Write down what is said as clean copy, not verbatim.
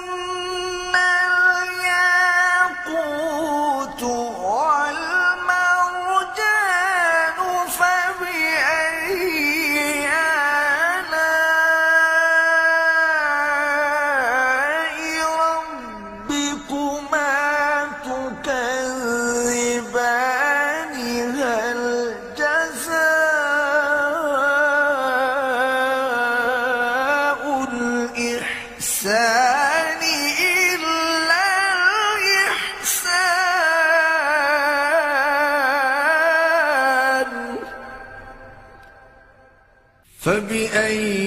كأنهن الياقوت والمرجان فبأي آلاء ربكما تكذبان هل جزاء الإحسان إلا الإحسان فبأي